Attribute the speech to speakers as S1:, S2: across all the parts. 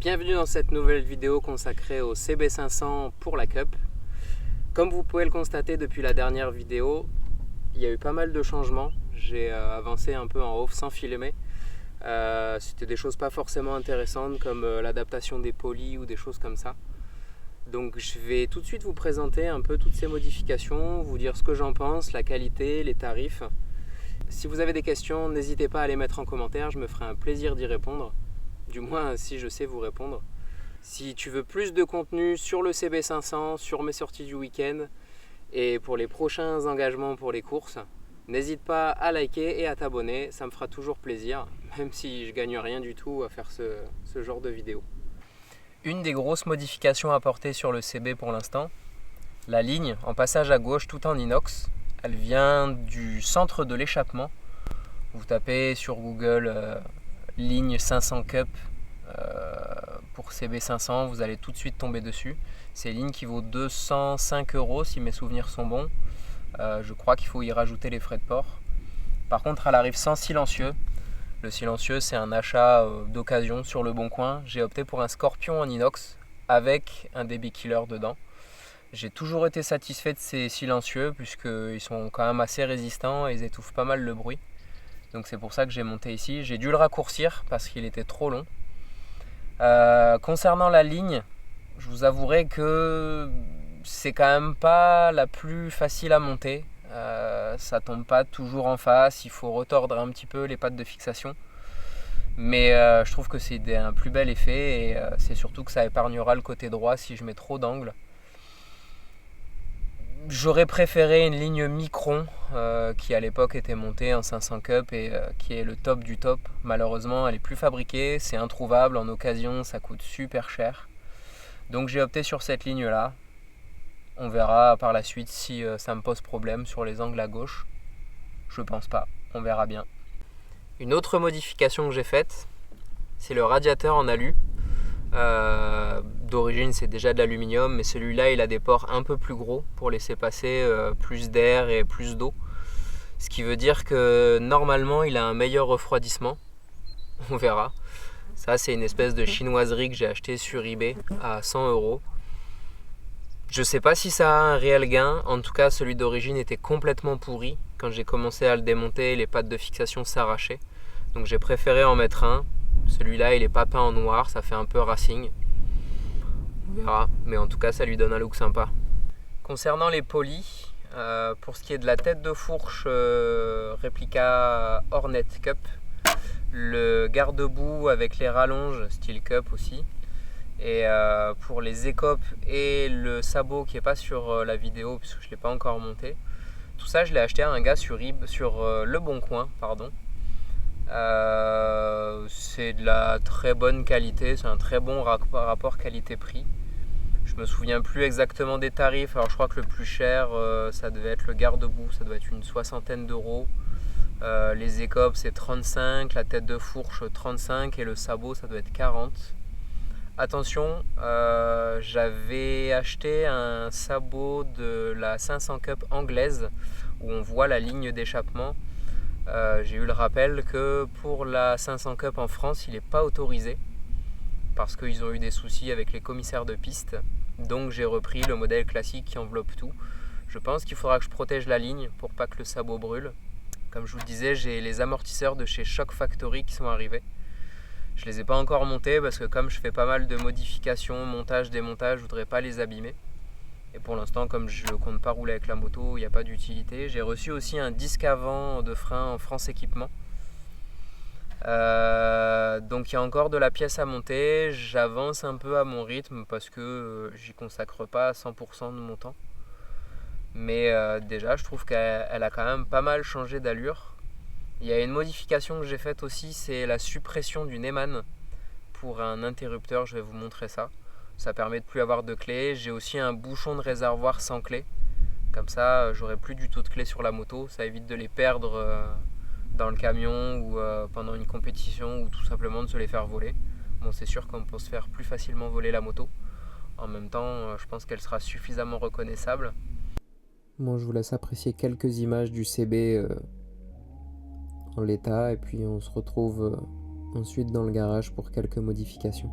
S1: Bienvenue dans cette nouvelle vidéo consacrée au CB500 pour la Cup. Comme vous pouvez le constater depuis la dernière vidéo, il y a eu pas mal de changements. J'ai avancé un peu en off sans filmer. C'était des choses pas forcément intéressantes comme l'adaptation des polis ou des choses comme ça. Donc je vais tout de suite vous présenter un peu toutes ces modifications, vous dire ce que j'en pense, la qualité, les tarifs. Si vous avez des questions, n'hésitez pas à les mettre en commentaire, je me ferai un plaisir d'y répondre. Du moins si je sais vous répondre. Si tu veux plus de contenu sur le CB500, sur mes sorties du week-end et pour les prochains engagements pour les courses, n'hésite pas à liker et à t'abonner, ça me fera toujours plaisir, même si je gagne rien du tout à faire ce genre de vidéo. Une des grosses modifications apportées sur le CB pour l'instant, la ligne en passage à gauche tout en inox, elle vient du centre de l'échappement. Vous tapez sur Google ligne 500 Cup pour CB500, vous allez tout de suite tomber dessus. C'est une ligne qui vaut 205 € si mes souvenirs sont bons. Je crois qu'il faut y rajouter les frais de port. Par contre, elle arrive sans silencieux. Le silencieux, c'est un achat d'occasion sur le bon coin. J'ai opté pour un Scorpion en inox avec un dB killer dedans. J'ai toujours été satisfait de ces silencieux puisqu'ils sont quand même assez résistants et ils étouffent pas mal le bruit. Donc c'est pour ça que j'ai monté ici. J'ai dû le raccourcir parce qu'il était trop long. Concernant la ligne, je vous avouerai que c'est quand même pas la plus facile à monter. Ça tombe pas toujours en face, il faut retordre un petit peu les pattes de fixation. Mais je trouve que c'est un plus bel effet et c'est surtout que ça épargnera le côté droit si je mets trop d'angle. J'aurais préféré une ligne Micron qui à l'époque était montée en 500 Cup et qui est le top du top. Malheureusement, elle est plus fabriquée, c'est introuvable, en occasion ça coûte super cher. Donc j'ai opté sur cette ligne là. On verra par la suite si ça me pose problème sur les angles à gauche. Je pense pas, on verra bien. Une autre modification que j'ai faite, c'est le radiateur en alu. D'origine c'est déjà de l'aluminium, mais celui-là il a des pores un peu plus gros pour laisser passer plus d'air et plus d'eau, ce qui veut dire que normalement il a un meilleur refroidissement. On verra. Ça c'est une espèce de chinoiserie que j'ai acheté sur eBay à 100 €. Je sais pas si ça a un réel gain, en tout cas celui d'origine était complètement pourri. Quand j'ai commencé à le démonter, les pattes de fixation s'arrachaient, donc j'ai préféré en mettre un. Celui-là il est pas peint en noir, ça fait un peu racing. On verra, mais en tout cas ça lui donne un look sympa. Concernant les polis, pour ce qui est de la tête de fourche réplica Hornet Cup, le garde-boue avec les rallonges style Cup aussi, et pour les écopes et le sabot qui n'est pas sur la vidéo puisque je ne l'ai pas encore monté, tout ça je l'ai acheté à un gars sur Le Bon Coin, pardon. C'est de la très bonne qualité, c'est un très bon rapport qualité-prix. Je me souviens plus exactement des tarifs, alors je crois que le plus cher ça devait être le garde-boue, ça doit être une 60aine d'euros. Les écopes c'est 35, la tête de fourche 35 et le sabot ça doit être 40. Attention, j'avais acheté un sabot de la 500 Cup anglaise où on voit la ligne d'échappement. J'ai eu le rappel que pour la 500 Cup en France, il n'est pas autorisé parce qu'ils ont eu des soucis avec les commissaires de piste. Donc j'ai repris le modèle classique qui enveloppe tout. Je pense qu'il faudra que je protège la ligne pour pas que le sabot brûle. Comme je vous le disais, j'ai les amortisseurs de chez Shock Factory qui sont arrivés. Je les ai pas encore montés parce que comme je fais pas mal de modifications, montage, démontage, je voudrais pas les abîmer. Et pour l'instant, comme je ne compte pas rouler avec la moto, il n'y a pas d'utilité. J'ai reçu aussi un disque avant de frein en France Équipement. Donc il y a encore de la pièce à monter. J'avance un peu à mon rythme parce que j'y consacre pas 100% de mon temps. Mais déjà, je trouve qu'elle a quand même pas mal changé d'allure. Il y a une modification que j'ai faite aussi, c'est la suppression du Neumann pour un interrupteur. Je vais vous montrer ça. Ça permet de plus avoir de clé. J'ai aussi un bouchon de réservoir sans clé. Comme ça, j'aurai plus du tout de clé sur la moto. Ça évite de les perdre dans le camion ou pendant une compétition ou tout simplement de se les faire voler. Bon, c'est sûr qu'on peut se faire plus facilement voler la moto. En même temps, je pense qu'elle sera suffisamment reconnaissable. Bon, je vous laisse apprécier quelques images du CB en l'état et puis on se retrouve ensuite dans le garage pour quelques modifications.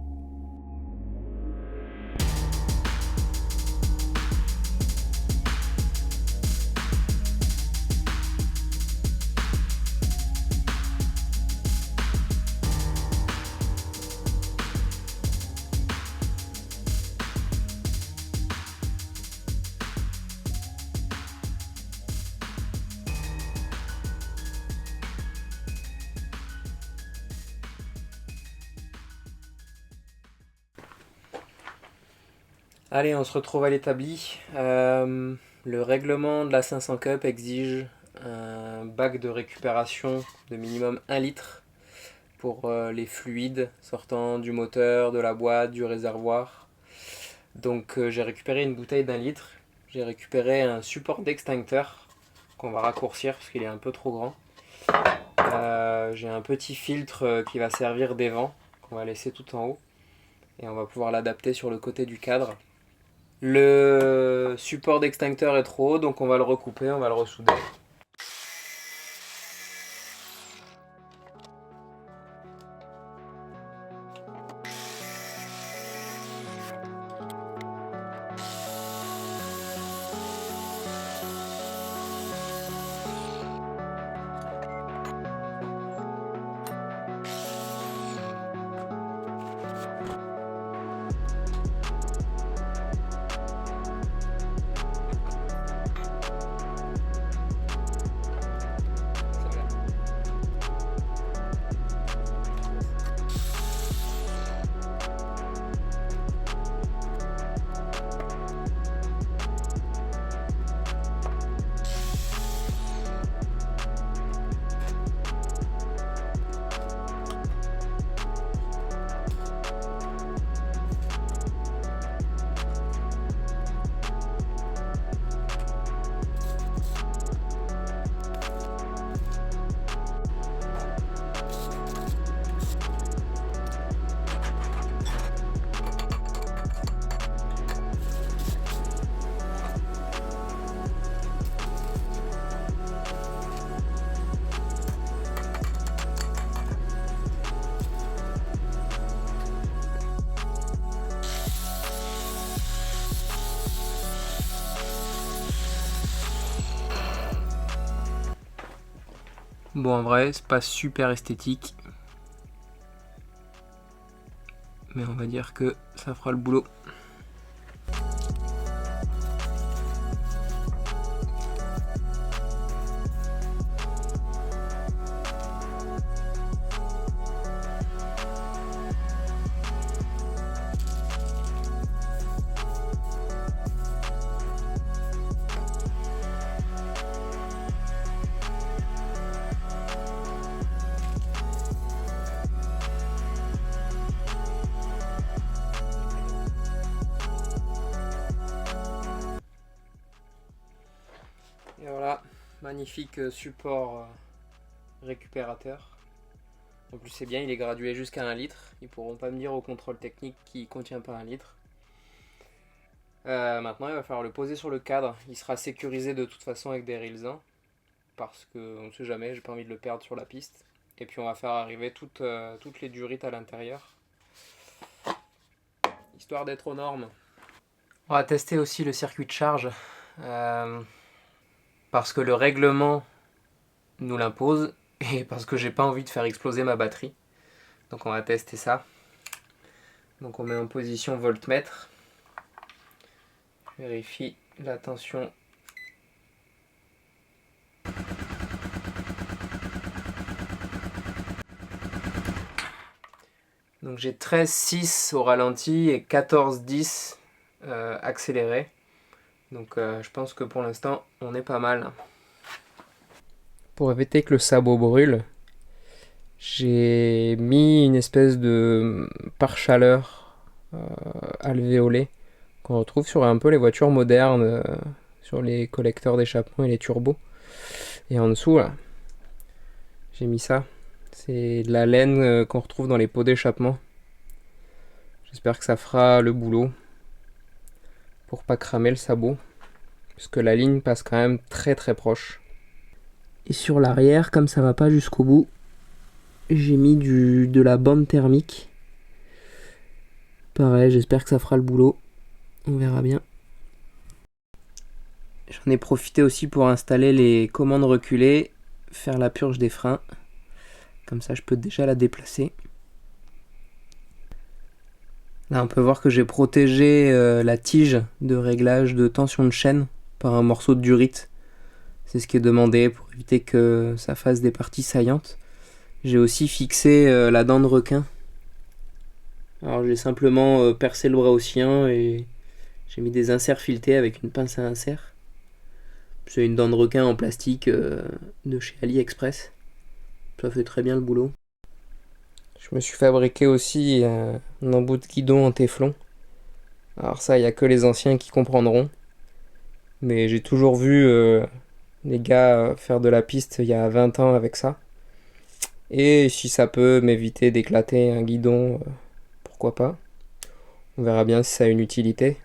S1: Allez, on se retrouve à l'établi. Le règlement de la 500 Cup exige un bac de récupération de minimum 1 litre pour les fluides sortant du moteur, de la boîte, du réservoir. Donc j'ai récupéré une bouteille d'1 litre. J'ai récupéré un support d'extincteur qu'on va raccourcir parce qu'il est un peu trop grand. J'ai un petit filtre qui va servir d'évent qu'on va laisser tout en haut et on va pouvoir l'adapter sur le côté du cadre. Le support d'extincteur est trop haut, donc on va le recouper, on va le ressouder. Bon, en vrai, c'est pas super esthétique, mais on va dire que ça fera le boulot. Et voilà, magnifique support récupérateur. En plus c'est bien, il est gradué jusqu'à 1 litre. Ils pourront pas me dire au contrôle technique qu'il contient pas 1 litre. Maintenant il va falloir le poser sur le cadre. Il sera sécurisé de toute façon avec des rails 1. Parce qu'on ne sait jamais, j'ai pas envie de le perdre sur la piste. Et puis on va faire arriver toutes les durites à l'intérieur. Histoire d'être aux normes. On va tester aussi le circuit de charge. Parce que le règlement nous l'impose et parce que j'ai pas envie de faire exploser ma batterie. Donc on va tester ça. Donc on met en position voltmètre. Je vérifie la tension. Donc j'ai 13,6 au ralenti et 14,10 accéléré. Donc je pense que pour l'instant on est pas mal. Pour éviter que le sabot brûle, j'ai mis une espèce de pare-chaleur alvéolé qu'on retrouve sur un peu les voitures modernes, sur les collecteurs d'échappement et les turbos. Et en dessous là, j'ai mis ça. C'est de la laine qu'on retrouve dans les pots d'échappement. J'espère que ça fera le boulot pour pas cramer le sabot, puisque la ligne passe quand même très très proche. Et sur l'arrière, comme ça va pas jusqu'au bout, j'ai mis de la bande thermique. Pareil, j'espère que ça fera le boulot. On verra bien. J'en ai profité aussi pour installer les commandes reculées, faire la purge des freins. Comme ça, je peux déjà la déplacer. Là, on peut voir que j'ai protégé la tige de réglage de tension de chaîne par un morceau de durite. C'est ce qui est demandé pour éviter que ça fasse des parties saillantes. J'ai aussi fixé la dent de requin. Alors j'ai simplement percé le bras haussien et J'ai mis des inserts filetés avec une pince à insert. C'est une dent de requin en plastique de chez AliExpress. Ça fait très bien le boulot. Je me suis fabriqué aussi un embout de guidon en téflon. Alors ça, il n'y a que les anciens qui comprendront. Mais j'ai toujours vu les gars faire de la piste il y a 20 ans avec ça. Et si ça peut m'éviter d'éclater un guidon, pourquoi pas. On verra bien si ça a une utilité.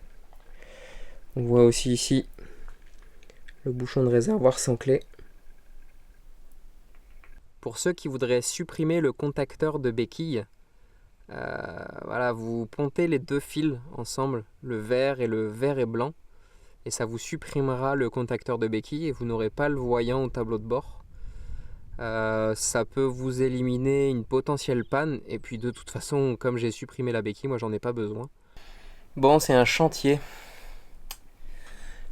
S1: On voit aussi ici le bouchon de réservoir sans clé. Pour ceux qui voudraient supprimer le contacteur de béquille, voilà, vous pontez les deux fils ensemble, le vert et blanc, et ça vous supprimera le contacteur de béquille et vous n'aurez pas le voyant au tableau de bord. Ça peut vous éliminer une potentielle panne, et puis de toute façon, comme j'ai supprimé la béquille, moi j'en ai pas besoin. Bon, c'est un chantier.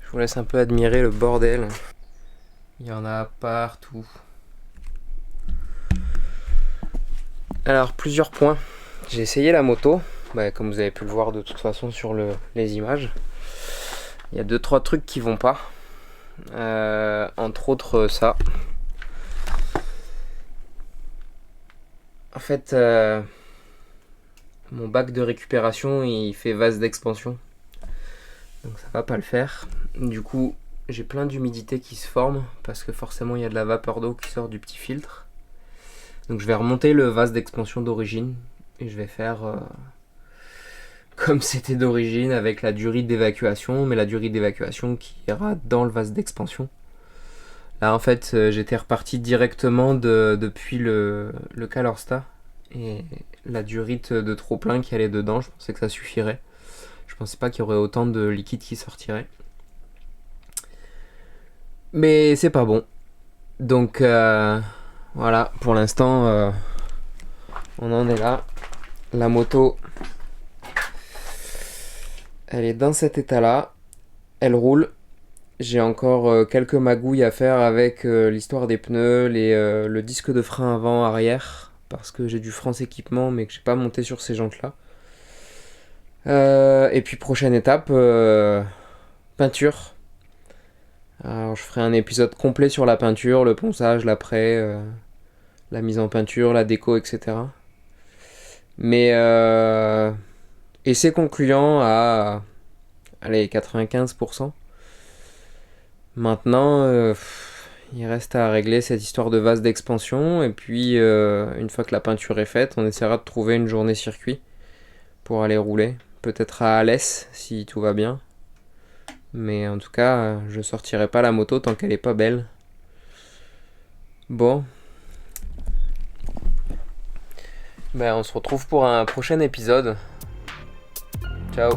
S1: Je vous laisse un peu admirer le bordel. Il y en a partout. Alors, plusieurs points. J'ai essayé la moto, comme vous avez pu le voir de toute façon sur les images. Il y a 2-3 trucs qui vont pas. Entre autres ça. En fait, mon bac de récupération il fait vase d'expansion. Donc ça va pas le faire. Du coup, j'ai plein d'humidité qui se forme parce que forcément il y a de la vapeur d'eau qui sort du petit filtre. Donc je vais remonter le vase d'expansion d'origine et je vais faire comme c'était d'origine avec la durite d'évacuation, mais la durite d'évacuation qui ira dans le vase d'expansion. Là en fait j'étais reparti directement depuis le Calorsta et la durite de trop plein qui allait dedans, je pensais que ça suffirait. Je pensais pas qu'il y aurait autant de liquide qui sortirait. Mais c'est pas bon. Donc voilà, pour l'instant on en est là. La moto elle est dans cet état là. Elle roule. J'ai encore quelques magouilles à faire avec l'histoire des pneus, le disque de frein avant arrière, parce que j'ai du France équipement mais que j'ai pas monté sur ces jantes là. Et puis prochaine étape, peinture. Alors je ferai un épisode complet sur la peinture, le ponçage, l'après, la mise en peinture, la déco, etc. Mais essai concluant à allez, 95%. Maintenant, il reste à régler cette histoire de vase d'expansion. Et puis, une fois que la peinture est faite, on essaiera de trouver une journée circuit pour aller rouler. Peut-être à Alès, si tout va bien. Mais en tout cas, je sortirai pas la moto tant qu'elle est pas belle. Bon. On se retrouve pour un prochain épisode. Ciao.